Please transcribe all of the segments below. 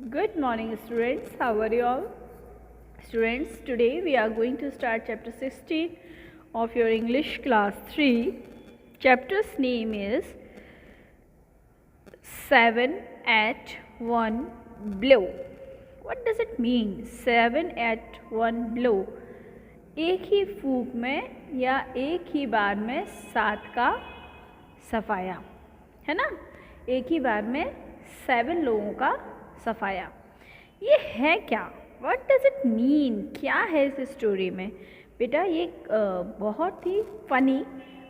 Good morning, students. How are you all? Students, today we are going to start chapter 16 of your English class 3. Chapter's name is 7 at 1 blow. What does it mean? 7 at 1 blow. एक ही फूंक में या एक ही बार में 7 का सफाया, है ना। एक ही बार में 7 लोगों का सफाया। ये है क्या? What does it mean? क्या है इस स्टोरी में? बेटा ये बहुत ही फ़नी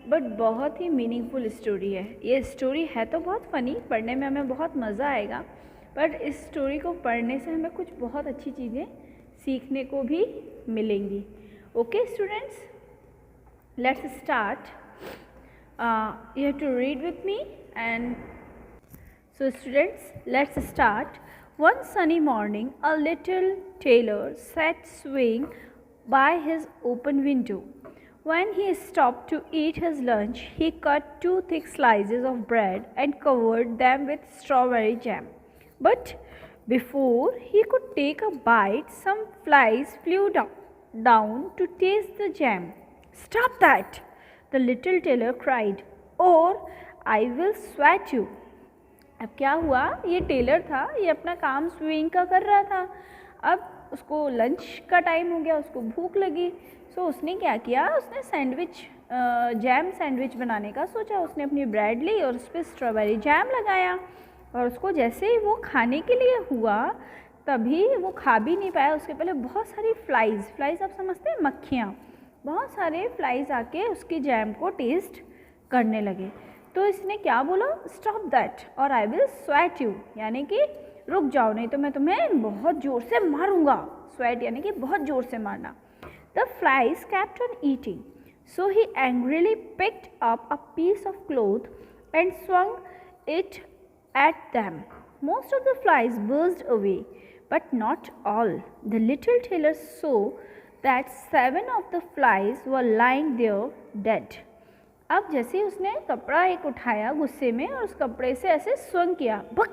बट बहुत ही मीनिंगफुल स्टोरी है। ये स्टोरी है तो बहुत फ़नी, पढ़ने में हमें बहुत मज़ा आएगा, बट इस स्टोरी को पढ़ने से हमें कुछ बहुत अच्छी चीज़ें सीखने को भी मिलेंगी। Okay students, let's start. You have to read with me. And so students, let's start. One sunny morning, a little tailor sat sewing by his open window. When he stopped to eat his lunch, he cut 2 thick slices of bread and covered them with strawberry jam. But before he could take a bite, some flies flew down to taste the jam. "Stop that!" the little tailor cried, "or I will swat you." अब क्या हुआ? ये Taylor था, ये अपना काम swing का कर रहा था। अब उसको लंच का टाइम हो गया, उसको भूख लगी। सो उसने क्या किया? उसने जैम सैंडविच बनाने का सोचा। उसने अपनी ब्रेड ली और उस पर स्ट्रॉबेरी जैम लगाया, और उसको जैसे ही वो खाने के लिए हुआ तभी वो खा भी नहीं पाया। उसके पहले बहुत सारी फ्लाइज आप समझते हैं, मक्खियाँ, बहुत सारे फ्लाइज आके उसके जैम को टेस्ट करने लगे। तो इसने क्या बोला? स्टॉप दैट और आई विल स्वैट यू, यानी कि रुक जाओ, नहीं तो मैं तुम्हें बहुत ज़ोर से मारूंगा। स्वैट यानी कि बहुत ज़ोर से मारना। The flies kept on eating, so he angrily picked up a piece of cloth and swung it at them. Most of the flies buzzed away, but not all. The little tailor saw that 7 of the flies were lying there dead. अब जैसे ही उसने कपड़ा एक उठाया गुस्से में और उस कपड़े से ऐसे स्विंग किया, बक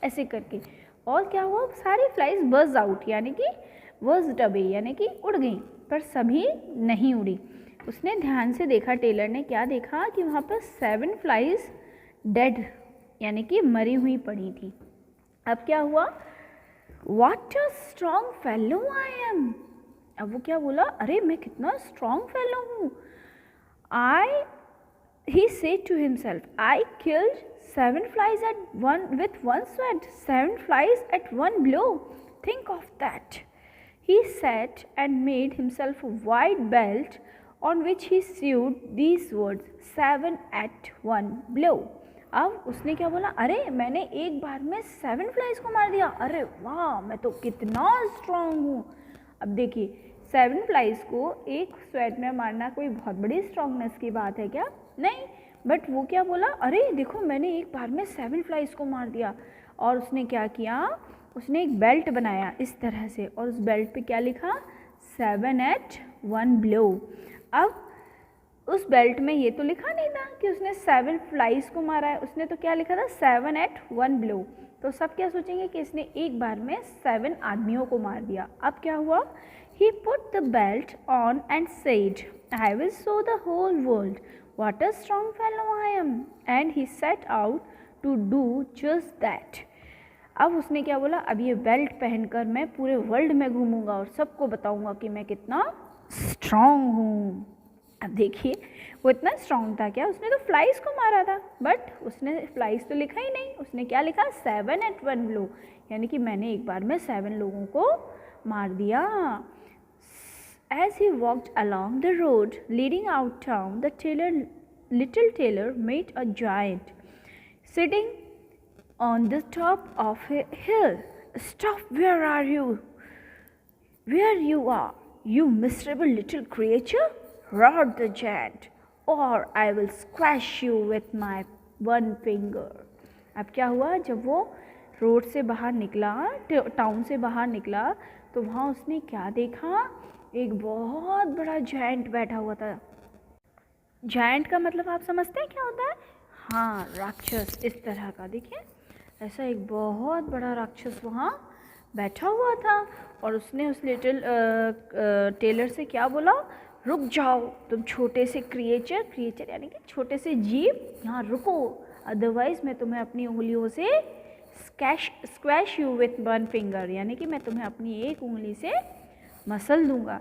ऐसे करके, और क्या हुआ? सारी फ्लाइज बज आउट, यानी कि बज्ड अवे, यानी कि उड़ गई, पर सभी नहीं उड़ी। उसने ध्यान से देखा, टेलर ने क्या देखा कि वहाँ पर 7 फ्लाइज डेड, यानी कि मरी हुई पड़ी थी। अब क्या हुआ? What a strong fellow I am. अब वो क्या बोला? अरे मैं कितना स्ट्रॉन्ग फेलो हूँ। He said to himself, I killed 7 flies with one swat, 7 flies at one blow. Think of that. He sat and made himself a wide belt on which he sewed these words, 7 at one blow. अब उसने क्या बोला? अरे मैंने एक बार में 7 flies को मार दिया। अरे वाह, मैं तो कितना स्ट्रॉन्ग हूँ। अब देखिए, 7 फ्लाइज को एक स्वेट में मारना कोई बहुत बड़ी स्ट्रॉन्गनेस की बात है क्या? नहीं, बट वो क्या बोला? अरे देखो, मैंने एक बार में 7 फ्लाइज को मार दिया। और उसने क्या किया? उसने एक बेल्ट बनाया इस तरह से, और उस बेल्ट पे क्या लिखा? 7 at 1 blow. अब उस बेल्ट में ये तो लिखा नहीं था कि उसने 7 फ्लाइज को मारा है, उसने तो क्या लिखा था? 7 at 1 blow. तो सब क्या सोचेंगे कि इसने एक बार में 7 आदमियों को मार दिया। अब क्या हुआ? He put the belt on and said, I will show the whole world what a strong fellow I am. And he set out to do just that. अब उसने क्या बोला? अब ये बेल्ट पहनकर मैं पूरे वर्ल्ड में घूमूंगा और सबको बताऊंगा कि मैं कितना स्ट्रॉन्ग हूँ। अब देखिए, वो इतना स्ट्रॉन्ग था क्या? उसने तो फ्लाइज को मारा था, बट उसने फ्लाइज तो लिखा ही नहीं। उसने क्या लिखा? 7 at 1 blow, यानी कि मैंने एक बार में 7 लोगों को मार दिया। As he walked along the road leading out town, the little tailor met a giant sitting on the top of a hill. "Stop! Where are you? Where you are, you miserable little creature!" roared the giant, "or I will squash you with my one finger." अब क्या हुआ? जब वो road से बाहर निकला, town से बाहर निकला, तो वहाँ उसने क्या देखा? एक बहुत बड़ा जायंट बैठा हुआ था। जायंट का मतलब आप समझते हैं क्या होता है? हाँ, राक्षस, इस तरह का। देखिए, ऐसा एक बहुत बड़ा राक्षस वहाँ बैठा हुआ था और उसने उस लिटिल टेलर से क्या बोला, रुक जाओ तुम छोटे से क्रिएचर यानी कि छोटे से जीव, यहाँ रुको, अदरवाइज मैं तुम्हें अपनी उंगलियों से squash you with one finger, यानी कि मैं तुम्हें अपनी एक उंगली से मसल दूंगा।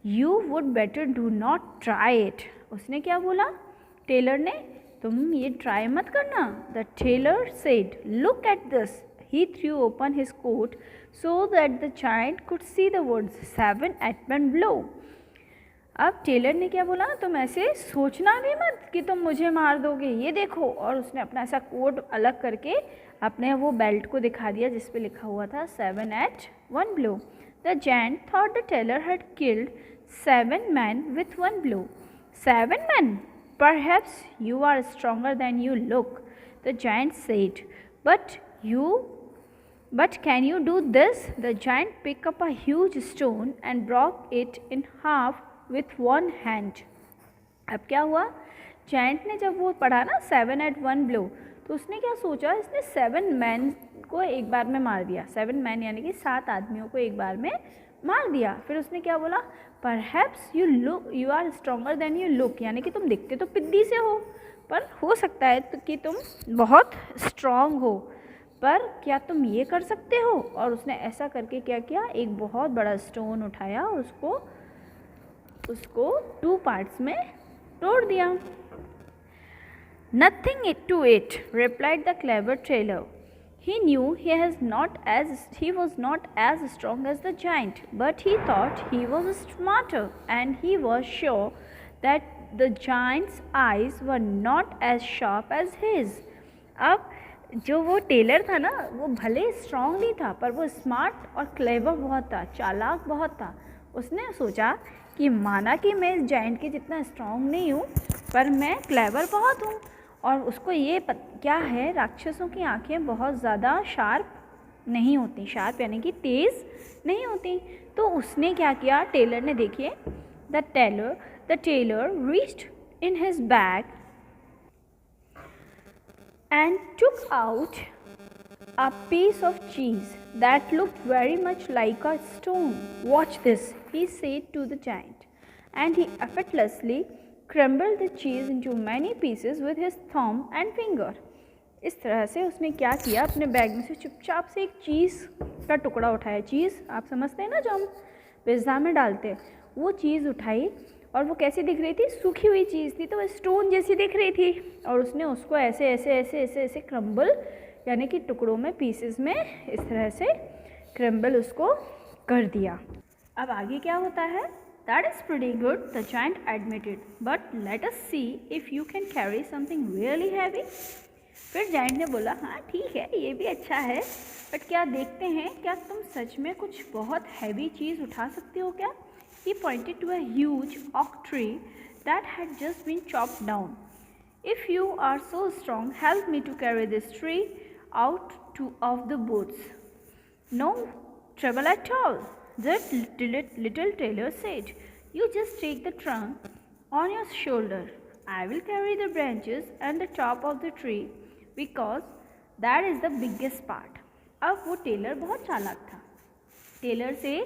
You would better do not try it. उसने क्या बोला टेलर ने, तुम ये ट्राई मत करना। The tailor said, look at this. He threw open his coat so that the giant could see the words 7 at 1 blow. अब टेलर ने क्या बोला, तुम ऐसे सोचना भी मत कि तुम मुझे मार दोगे, ये देखो। और उसने अपना ऐसा कोट अलग करके अपने वो बेल्ट को दिखा दिया जिस पे लिखा हुआ था 7 at 1 blow. The giant thought the tailor had killed 7 men with 1 blow. 7 men? Perhaps you are stronger than you look, the giant said. But can you do this? The giant picked up a huge stone and broke it in half with one hand. अब क्या हुआ, giant ने जब वो पढ़ा ना 7 at 1 blow, तो उसने क्या सोचा, इसने 7 मैन को एक बार में मार दिया। 7 मैन यानी कि 7 आदमियों को एक बार में मार दिया। फिर उसने क्या बोला, perhaps you are stronger than you look, यानी कि तुम दिखते तो पिद्दी से हो, पर हो सकता है तो कि तुम बहुत स्ट्रॉन्ग हो, पर क्या तुम ये कर सकते हो। और उसने ऐसा करके क्या किया, एक बहुत बड़ा स्टोन उठाया और उसको 2 पार्ट्स में तोड़ दिया। Nothing to it, replied the clever tailor. He knew he was not as strong as the giant, but he thought he was smarter, and he was sure that the giant's eyes were not as sharp as his. अब जो वो Taylor था ना, वो भले strong नहीं था, पर वो स्मार्ट और क्लेवर बहुत था, चालाक बहुत था। उसने सोचा कि माना कि मैं इस जायंट के जितना स्ट्रॉन्ग नहीं हूँ, पर मैं क्लेवर बहुत हूँ। और उसको ये क्या है, राक्षसों की आंखें बहुत ज़्यादा शार्प नहीं होती, शार्प यानी कि तेज़ नहीं होती। तो उसने क्या किया, टेलर ने, देखिए, the tailor reached in his bag and took out a piece of cheese that looked very much like a stone. Watch this, he said to the giant, and he effortlessly crumbled the cheese into many pieces with his thumb and finger. इस तरह से उसने क्या किया, अपने bag में से चुपचाप से एक चीज़ का टुकड़ा उठाया। चीज़ आप समझते हैं ना, जो हम पिज़्ज़ा में डालते हैं, वो चीज़ उठाई। और वो कैसी दिख रही थी, सूखी हुई चीज़ थी, तो वो स्टोन जैसी दिख रही थी। और उसने उसको ऐसे ऐसे ऐसे ऐसे ऐसे क्रम्बल यानी कि टुकड़ों में, पीसेस में इस तरह से क्रम्बल उसको कर दिया। अब आगे क्या होता है, that is pretty good, the giant admitted, but let us C if you can carry something really heavy. फिर जायंट ने बोला, हाँ ठीक है, ये भी अच्छा है, बट क्या देखते हैं, क्या तुम सच में कुछ बहुत हैवी चीज़ उठा सकते हो क्या। He pointed to a huge oak tree that had just been chopped down. If you are so strong, help me to carry this tree out of the woods. No trouble at all, the little tailor said. You just take the trunk on your shoulder. I will carry the branches and the top of the tree because that is the biggest part. अब वो Taylor बहुत चालाक था। Taylor से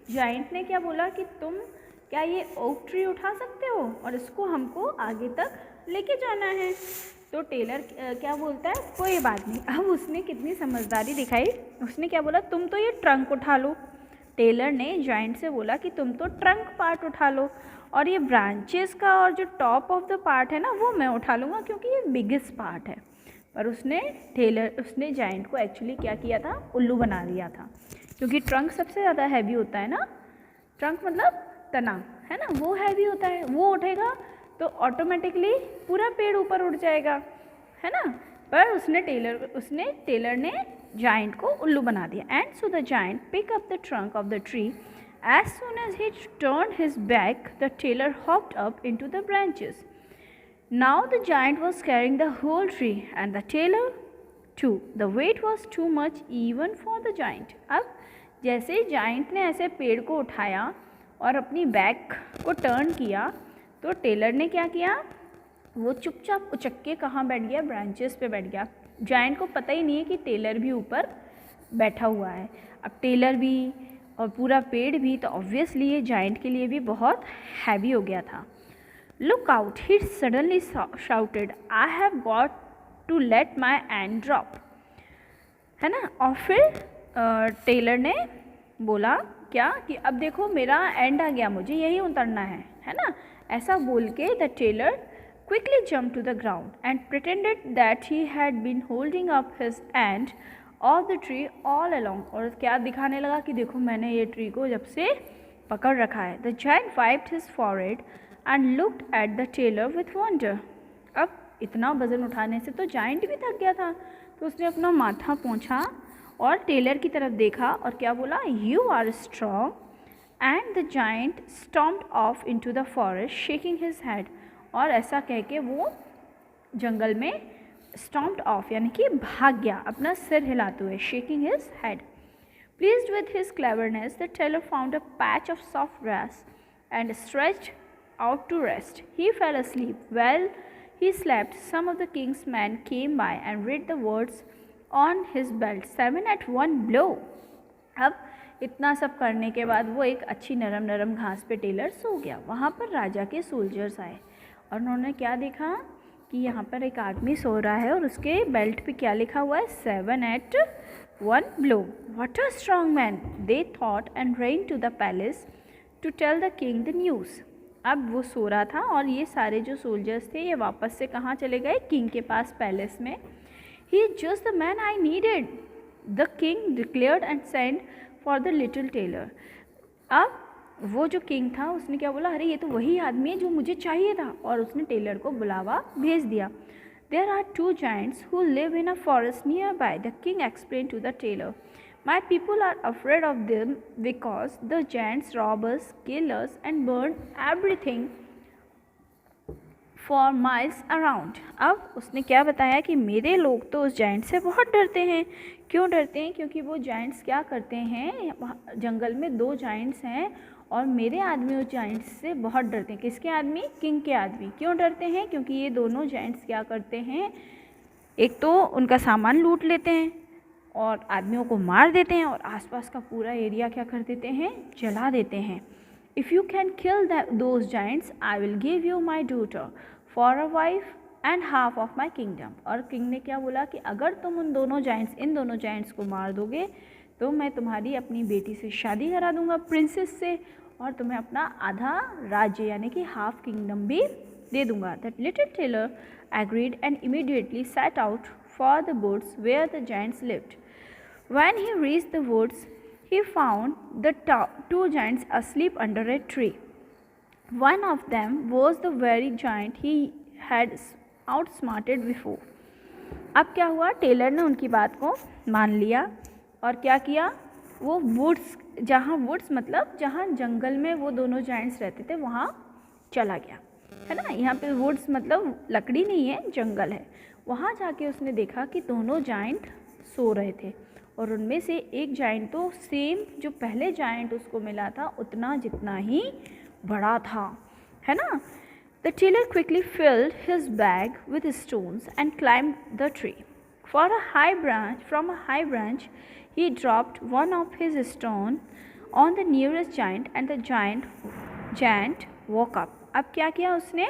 giant ने क्या बोला कि तुम क्या ये ओक ट्री उठा सकते हो और इसको हमको आगे तक लेके जाना है। तो टेलर क्या बोलता है, कोई बात नहीं। अब उसने कितनी समझदारी दिखाई, उसने क्या बोला, तुम तो ये ट्रंक उठा लो। टेलर ने जायंट से बोला कि तुम तो ट्रंक पार्ट उठा लो, और ये ब्रांचेस का और जो टॉप ऑफ द पार्ट है ना, वो मैं उठा लूँगा क्योंकि ये बिगेस्ट पार्ट है। पर उसने जायंट को एक्चुअली क्या किया था, उल्लू बना दिया था, क्योंकि ट्रंक सबसे ज़्यादा हैवी होता है ना, ट्रंक मतलब तना है ना, वो हैवी होता है, वो उठेगा तो ऑटोमेटिकली पूरा पेड़ ऊपर उड़ जाएगा, है ना। पर उसने टेलर ने जायंट को उल्लू बना दिया। And so the giant pick up the trunk of the tree. As soon as he turned his back, the tailor hopped up into the branches. Now the giant was carrying the whole tree and the tailor too. The weight was too much even for the giant. अब जैसे giant ने ऐसे पेड़ को उठाया और अपनी back को टर्न किया, तो टेलर ने क्या किया, वो चुपचाप उचक के कहाँ बैठ गया, ब्रांचेस पे बैठ गया। जायंट को पता ही नहीं है कि टेलर भी ऊपर बैठा हुआ है। अब टेलर भी और पूरा पेड़ भी, तो ऑब्वियसली ये जाइंट के लिए भी बहुत हैवी हो गया था। Look out, he suddenly shouted, I have got to let my end drop, है ना। और फिर टेलर ने बोला क्या कि अब देखो मेरा एंड आ गया, मुझे यही उतरना है ना। ऐसा बोल के the tailor quickly jump to the ground and pretended that he had been holding up his end of the tree all along, और क्या दिखाने लगा कि देखो मैंने ये ट्री को जब से पकड़ रखा है। The giant wiped his forehead and looked at the tailor with wonder. अब इतना वजन उठाने से तो जायंट भी थक गया था, तो उसने अपना माथा पोंछा और टेलर की तरफ देखा और क्या बोला, you are strong, and the giant stomped off into the forest shaking his head, और ऐसा कह के वो जंगल में स्टॉम्प्ड ऑफ यानी कि भाग गया अपना सिर हिलाते हुए, shaking his head. Pleased with his cleverness, the tailor found a patch of soft grass and stretched out to rest. He fell asleep. While he slept, some of the king's men came by and read the words on his belt, 7 at 1 blow. अब इतना सब करने के बाद वो एक अच्छी नरम नरम घास पे टेलर सो गया। वहाँ पर राजा के सोल्जर्स आए और उन्होंने क्या देखा कि यहाँ पर एक आदमी सो रहा है और उसके बेल्ट पे क्या लिखा हुआ है, 7 at 1 blow. What a strong man, they thought, and ran to the palace to tell the king the news. अब वो सो रहा था और ये सारे जो सोल्जर्स थे ये वापस से कहाँ चले गए, किंग के पास पैलेस में। He is just the man I needed, the king declared and sent for the little tailor. अब वो जो किंग था उसने क्या बोला, अरे ये तो वही आदमी है जो मुझे चाहिए था, और उसने टेलर को बुलावा भेज दिया। There are 2 giants who live in a forest nearby, the king explained to the tailor. My people are afraid of them because the giants rob us, kill us and burn everything for miles around. अब उसने क्या बताया कि मेरे लोग तो उस giant से बहुत डरते हैं। क्यों डरते हैं? क्योंकि वो जाइंट्स क्या करते हैं, जंगल में 2 जाइंट्स हैं और मेरे आदमी उस जाइंट्स से बहुत डरते हैं। किसके आदमी? किंग के आदमी। क्यों डरते हैं? क्योंकि ये दोनों जाइंट्स क्या करते हैं, एक तो उनका सामान लूट लेते हैं और आदमियों को मार देते हैं और आसपास का पूरा एरिया क्या कर देते हैं, जला देते हैं। If you can kill those Giants I will give you my daughter for a wife and half of my kingdom. और किंग ने क्या बोला कि अगर तुम इन दोनों जाइंट्स को मार दोगे तो मैं तुम्हारी अपनी बेटी से शादी करा दूंगा, प्रिंसेस से, और तुम्हें अपना आधा राज्य यानी कि हाफ किंगडम भी दे दूंगा। That little tailor agreed and immediately set out for the woods where the giants lived. When he reached the woods he found the 2 giants asleep under a tree. One of them was the very giant he had outsmarted before. अब क्या हुआ, Taylor ने उनकी बात को मान लिया और क्या किया, वो वुड्स मतलब जहाँ जंगल में वो दोनों जाइंट्स रहते थे वहाँ चला गया, है ना। यहाँ पे वुड्स मतलब लकड़ी नहीं है, जंगल है। वहाँ जाके उसने देखा कि दोनों जाइंट सो रहे थे और उनमें से एक जाइंट तो सेम जो पहले जाइंट उसको मिला था उतना जितना ही बड़ा था, है ना। The tailor quickly filled his bag with stones and climb the tree. From a high branch he dropped one of his stone on the nearest giant and the giant woke up. अब क्या किया उसने,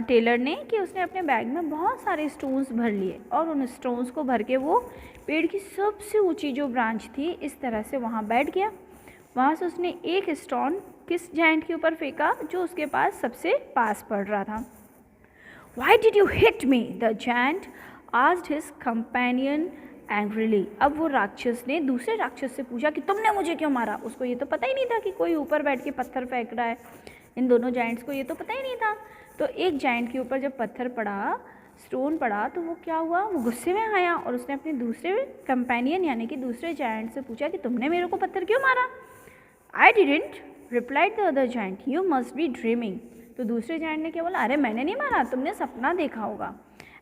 Taylor ने, कि उसने अपने bag में बहुत सारे स्टोन्स भर लिए और उन स्टोन्स को भर के वो पेड़ की सबसे ऊंची जो ब्रांच थी इस तरह से वहाँ बैठ गया। वहाँ से उसने एक स्टोन किस जाइंट के ऊपर फेंका, जो उसके पास सबसे पास पड़ रहा था। Why did you hit me? The giant asked his companion angrily. अब वो राक्षस ने दूसरे राक्षस से पूछा कि तुमने मुझे क्यों मारा। उसको ये तो पता ही नहीं था कि कोई ऊपर बैठ के पत्थर फेंक रहा है, इन दोनों जाइंट्स को ये तो पता ही नहीं था। तो एक जाइंट के ऊपर जब पत्थर पड़ा, स्टोन पड़ा, तो वो क्या हुआ, वो गुस्से में आया और उसने अपने दूसरे कंपेनियन यानी कि दूसरे जाइंट से पूछा कि तुमने मेरे को पत्थर क्यों मारा। I didn't, replied the other giant, you must be dreaming. तो दूसरे जाइंट ने क्या बोला, अरे मैंने नहीं मारा, तुमने सपना देखा होगा।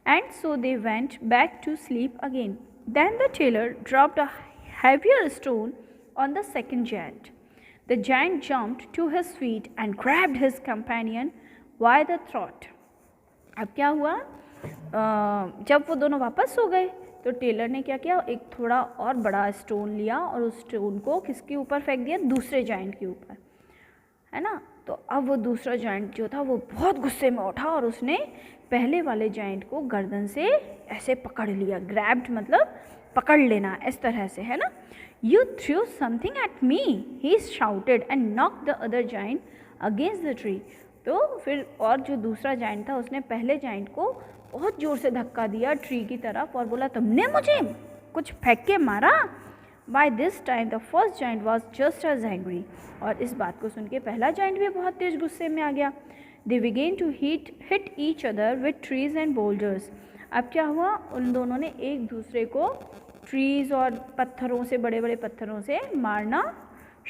And so they went back to sleep again. Then the tailor dropped a heavier stone on the second giant. The giant jumped to his feet and grabbed his companion by the throat. अब क्या हुआ, जब वो दोनों वापस सो गए तो Taylor ने क्या किया, एक थोड़ा और बड़ा स्टोन लिया और उस स्टोन को किसके ऊपर फेंक दिया, दूसरे जाइंट के ऊपर, है ना। तो अब वो दूसरा जाइंट जो था वो बहुत गुस्से में उठा और उसने पहले वाले जाइंट को गर्दन से ऐसे पकड़ लिया, ग्रैब्ड मतलब पकड़ लेना इस तरह से, है ना। You through something at me, he shouted and knock the other giant against the tree. तो फिर और जो दूसरा जाइंट था उसने पहले जाइंट को बहुत ज़ोर से धक्का दिया ट्री की तरफ और बोला तुमने मुझे कुछ फेंक के मारा। By this time the first giant was just as angry. और इस बात को सुन के पहला जाइंट भी बहुत तेज गुस्से में आ गया। They began to hit each other with trees and boulders. अब क्या हुआ, उन दोनों ने एक दूसरे को ट्रीज़ और पत्थरों से, बड़े बड़े पत्थरों से मारना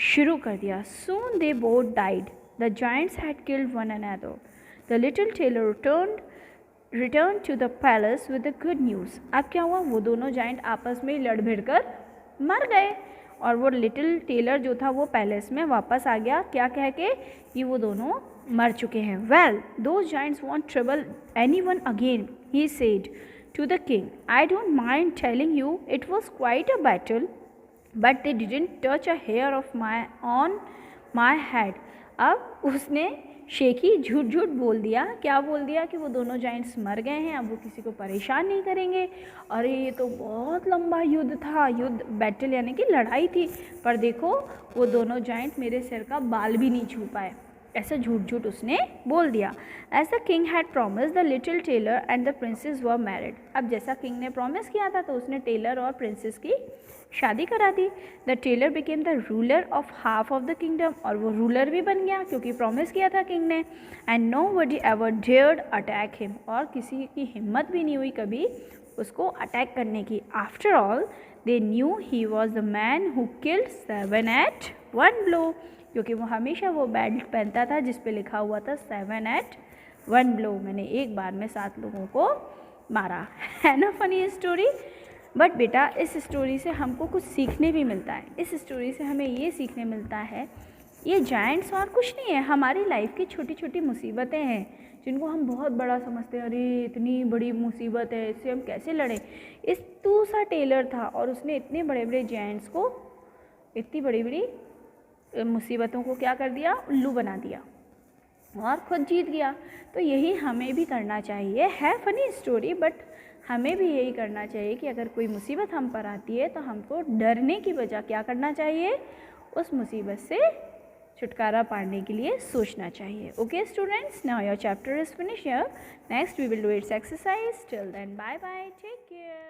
शुरू कर दिया। Soon they both died, the giants had killed one another. The little tailor return to the palace with the good news. अब क्या हुआ, वो दोनों जाइंट आपस में लड़ भिड़ कर मर गए और वो लिटिल टेलर जो था वो पैलेस में वापस आ गया, क्या कह के कि वो दोनों मर चुके हैं। Well those Giants want trouble any one again, he said to the king. I don't mind telling you it was quite a battle, but they didn't touch a hair of on my head. अब उसने शेखी झूठ झूठ बोल दिया, क्या बोल दिया कि वो दोनों जाइंट्स मर गए हैं, अब वो किसी को परेशान नहीं करेंगे। अरे ये तो बहुत लंबा युद्ध था, युद्ध बैटल यानी कि लड़ाई थी, पर देखो वो दोनों जाइंट मेरे सिर का बाल भी नहीं छू पाए। ऐसा झूठ झूठ उसने बोल दिया। As the king had promise the little tailor and the princess were married. अब जैसा किंग ने प्रॉमिस किया था तो उसने टेलर और प्रिंसेस की शादी करा दी। The tailor became the ruler of half of the kingdom, और वो रूलर भी बन गया क्योंकि प्रॉमिस किया था किंग ने। And nobody ever dared attack him, और किसी की हिम्मत भी नहीं हुई कभी उसको अटैक करने की। After all they knew he was the man who killed 7 at 1 blow, क्योंकि वो हमेशा वो बेल्ट पहनता था जिस पे लिखा हुआ था 7 at 1 blow, मैंने एक बार में 7 लोगों को मारा। है ना फनी स्टोरी। बट बेटा इस स्टोरी से हमको कुछ सीखने भी मिलता है। इस स्टोरी से हमें ये सीखने मिलता है, ये जायंट्स और कुछ नहीं है, हमारी लाइफ की छोटी छोटी मुसीबतें हैं जिनको हम बहुत बड़ा समझते हैं। अरे इतनी बड़ी मुसीबत है, इससे हम कैसे लड़ें। इस तू सा टेलर था और उसने इतने बड़े बड़े जायंट्स को, इतनी बड़ी बड़ी मुसीबतों को क्या कर दिया, उल्लू बना दिया और खुद जीत गया। तो यही हमें भी करना चाहिए। है फनी स्टोरी बट हमें भी यही करना चाहिए कि अगर कोई मुसीबत हम पर आती है तो हमको डरने की बजाय क्या करना चाहिए, उस मुसीबत से छुटकारा पाने के लिए सोचना चाहिए। Okay students, now your chapter is finish here. Next we will do its exercise. Till then bye bye, take care.